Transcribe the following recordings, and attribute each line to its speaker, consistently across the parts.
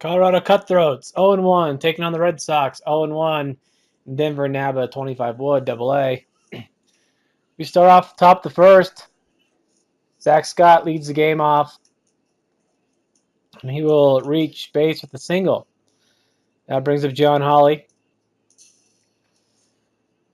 Speaker 1: Colorado Cutthroats, 0-1, taking on the Red Sox, 0-1. Denver NABA 25 Wood, Double-A. We start off top the first. Zach Scott leads the game off. And he will reach base with a single. That brings up John Hawley.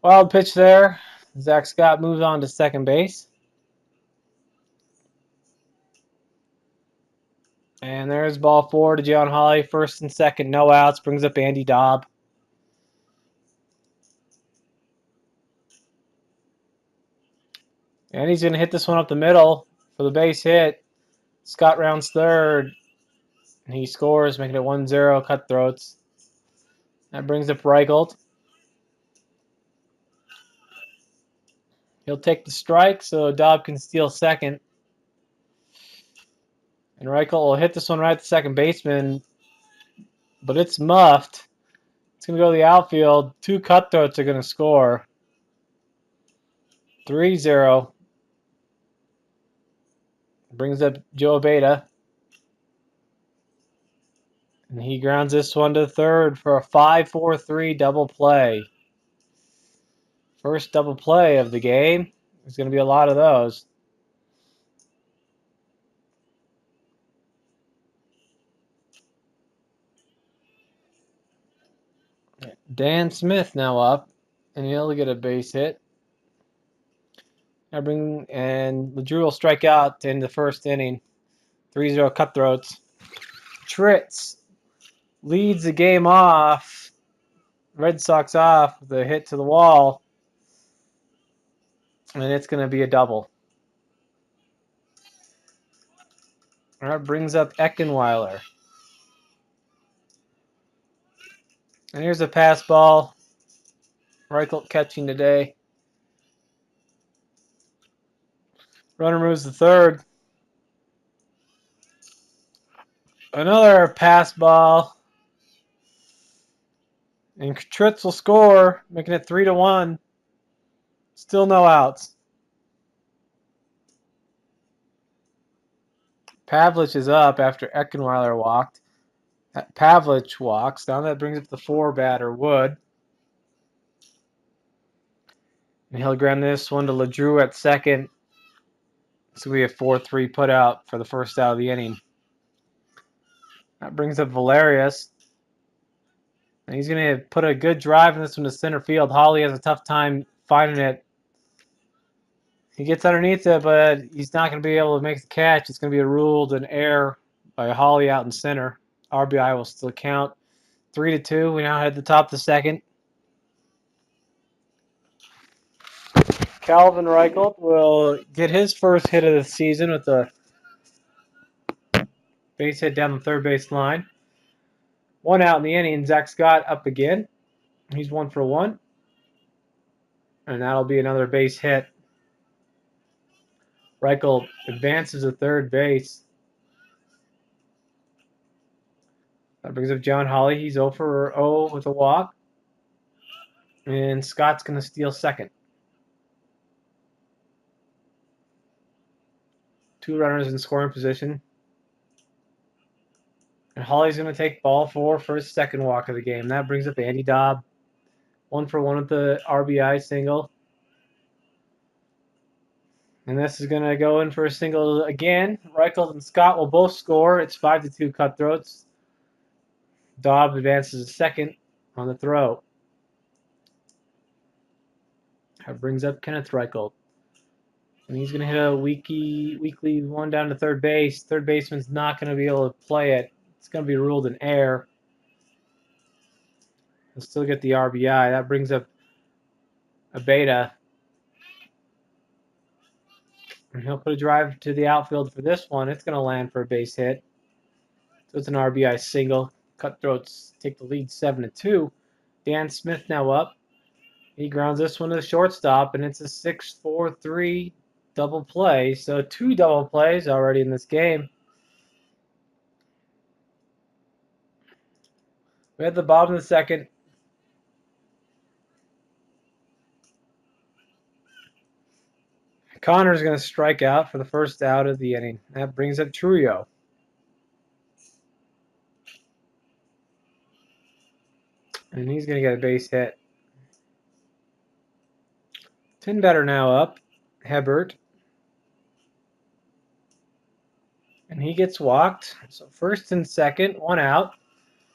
Speaker 1: Wild pitch there. Zach Scott moves on to second base. And there's ball 4 to John Hawley. First and second, no outs. Brings up Andy Dobb. And he's going to hit this one up the middle for the base hit. Scott rounds third. And he scores, making it 1-0 Cutthroats. That brings up Reichelt. He'll take the strike so Dobb can steal second. And Reichelt will hit this one right at the second baseman. But it's muffed. It's going to go to the outfield. 2 Cutthroats are going to score. 3-0. Brings up Joe Abeta. And he grounds this one to third for a 5-4-3 double play. First double play of the game. There's going to be a lot of those. Dan Smith now up, and he'll get a base hit. And LeDrew will strike out to end the first inning. 3-0 Cutthroats. Tritz leads the game off. Red Sox off with a hit to the wall. And it's going to be a double. That brings up Eckenweiler. And here's a pass ball. Reichelt catching today. Runner moves to third. Another pass ball. And Tritz will score, making it 3-1. Still no outs. Pavlich is up after Eckenweiler walked. Pavlich walks. Now that brings up the 4-batter Wood. And he'll ground this one to LeDrew at second. So we have 4-3 put out for the first out of the inning. That brings up Valerius. And he's going to put a good drive in this one to center field. Hawley has a tough time finding it. He gets underneath it, but he's not going to be able to make the catch. It's going to be ruled an error by Hawley out in center. RBI will still count. 3-2. We now head to the top of the second. Calvin Reichelt will get his first hit of the season with a base hit down the third base line. 1 out in the inning. Zach Scott up again. He's 1 for 1. And that'll be another base hit. Reichelt advances to third base. That brings up John Hawley. He's 0 for 0 with a walk. And Scott's going to steal second. 2 runners in scoring position. And Hawley's going to take ball 4 for his second walk of the game. That brings up Andy Dobb. 1 for 1 with the RBI single. And this is going to go in for a single again. Reichelt and Scott will both score. It's 5-2 Cutthroats. Dobb advances to second on the throw. That brings up Kenneth Reichelt. And he's going to hit a weekly one down to third base. Third baseman's not going to be able to play it. It's going to be ruled an error. He'll still get the RBI. That brings up Abeta. And he'll put a drive to the outfield for this one. It's going to land for a base hit. So it's an RBI single. Cutthroats take the lead 7-2. Dan Smith now up. He grounds this one to the shortstop, and it's a 6-4-3 double play. So 2 double plays already in this game. We had the bottom of the second. Connor's going to strike out for the first out of the inning. That brings up Trujillo. And he's going to get a base hit. 10 better now up. Hebert. And he gets walked. So first and second, one out.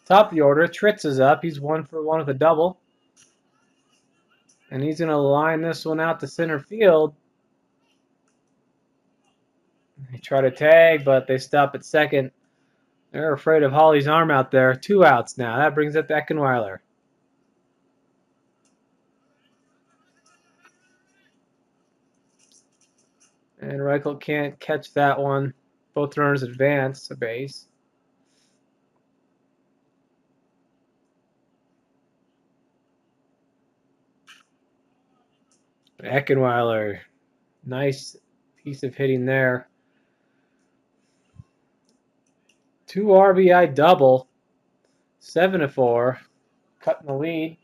Speaker 1: Top of the order. Tritz is up. He's 1-for-1 with a double. And he's going to line this one out to center field. They try to tag, but they stop at second. They're afraid of Holly's arm out there. 2 outs now. That brings up Eckenweiler. And Reichelt can't catch that one. Both runners advance to base. Eckenweiler. Nice piece of hitting there. 2 RBI double. 7-4. Cutting the lead.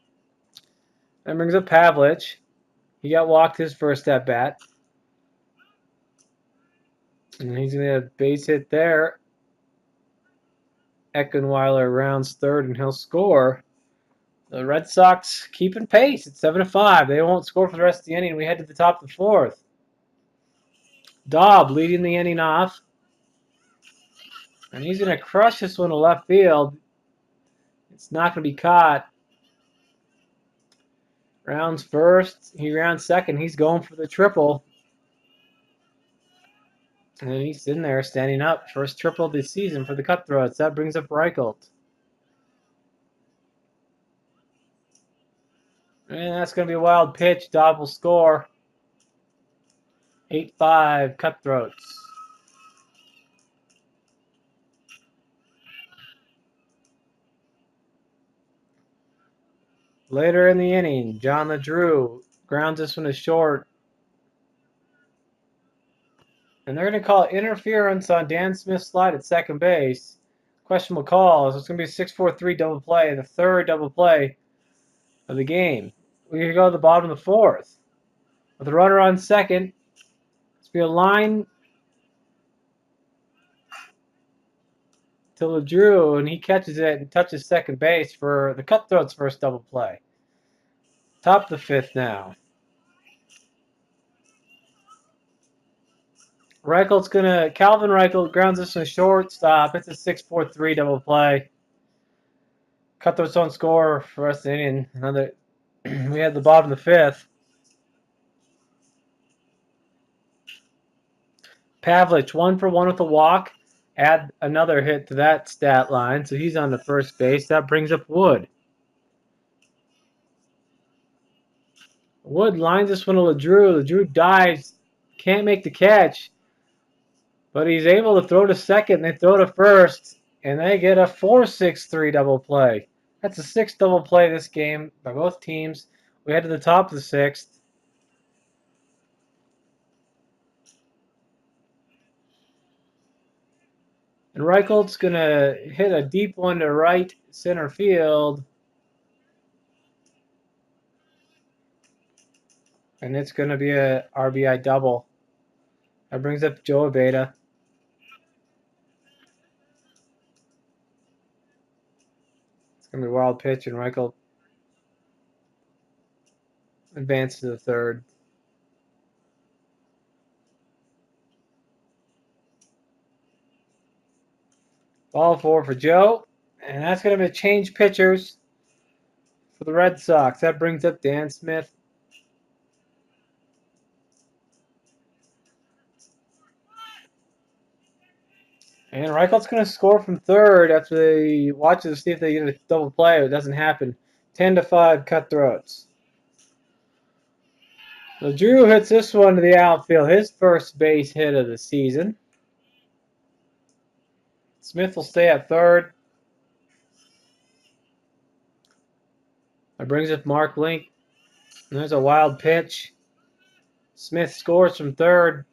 Speaker 1: That brings up Pavlich. He got walked his first at bat. And he's going to get a base hit there. Eckenweiler rounds third and he'll score. The Red Sox keeping pace at 7-5. They won't score for the rest of the inning. We head to the top of the fourth. Daub leading the inning off. And he's going to crush this one to left field. It's not going to be caught. Rounds first. He rounds second. He's going for the triple. And he's in there standing up. First triple of the season for the Cutthroats. That brings up Reichelt. And that's going to be a wild pitch. Daub will score. 8-5 Cutthroats. Later in the inning, John LeDrew grounds this one to short. And they're going to call interference on Dan Smith's slide at second base. Questionable call. So it's going to be a 6-4-3 double play, the third double play of the game. We go to the bottom of the fourth. With a runner on second, it's going to be a line to LeDrew, and he catches it and touches second base for the Cutthroats' first double play. Top of the fifth now. Calvin Reichelt grounds this one shortstop. It's a 6-4-3 double play. Cutthroats don't score for the rest of the inning. We had the bottom of the fifth. Pavlich 1-for-1 with a walk. Add another hit to that stat line, so he's on the first base. That brings up Wood. Wood lines this one to LeDrew. LeDrew dives, can't make the catch, but he's able to throw to second. They throw to first, and they get a 4-6-3 double play. That's a sixth double play this game by both teams. We head to the top of the sixth. And Reichelt's going to hit a deep one to right center field. And it's going to be a RBI double. That brings up Joe Abeda. It's going to be a wild pitch, and Reichelt advances to the third. Ball 4 for Joe. And that's going to be change pitchers for the Red Sox. That brings up Dan Smith. And Reichelt's going to score from third after they watch it to see if they get a double play. It doesn't happen. 10-5 Cutthroats. So Drew hits this one to the outfield. His first base hit of the season. Smith will stay at third. That brings up Mark Link. And there's a wild pitch. Smith scores from third.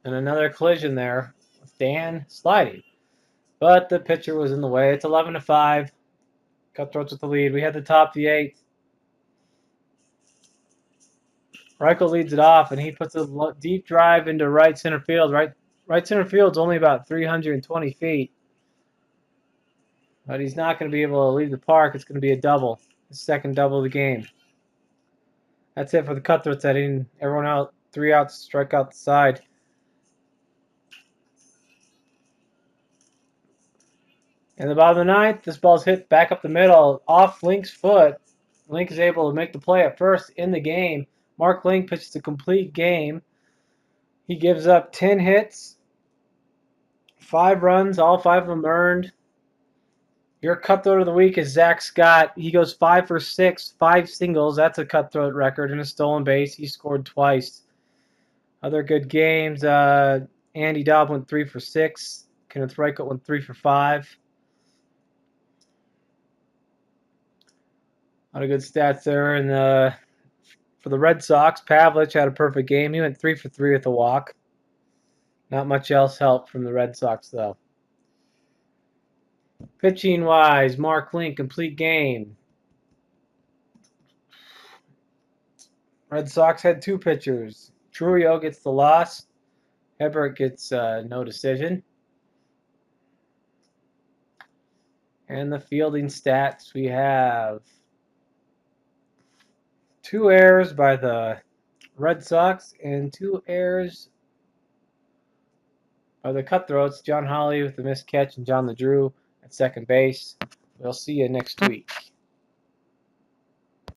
Speaker 1: And another collision there with Dan sliding. But the pitcher was in the way. It's 11-5. Cutthroats with the lead. We had the top of the eighth. Reichelt leads it off, and he puts a deep drive into right center field. Right center field's only about 320 feet. But he's not going to be able to leave the park. It's going to be a double. His second double of the game. That's it for the Cutthroats. Everyone out. 3 outs. Strike out the side. In the bottom of the ninth, this ball's hit back up the middle, off Link's foot. Link is able to make the play at first in the game. Mark Link pitches a complete game. He gives up 10 hits, 5 runs, all 5 of them earned. Your Cutthroat of the week is Zach Scott. He goes 5 for 6, 5 singles. That's a Cutthroat record, and a stolen base. He scored twice. Other good games, Andy Dobb went 3 for 6. Kenneth Reichelt went 3 for 5. A lot of good stats there. And for the Red Sox, Pavlich had a perfect game. He went 3 for 3 with a walk. Not much else helped from the Red Sox, though. Pitching-wise, Mark Link, complete game. Red Sox had 2 pitchers. Trujillo gets the loss. Hebert gets no decision. And the fielding stats, we have 2 errors by the Red Sox and 2 errors by the Cutthroats. John Holly with the missed catch and John LeDrew at second base. We'll see you next week.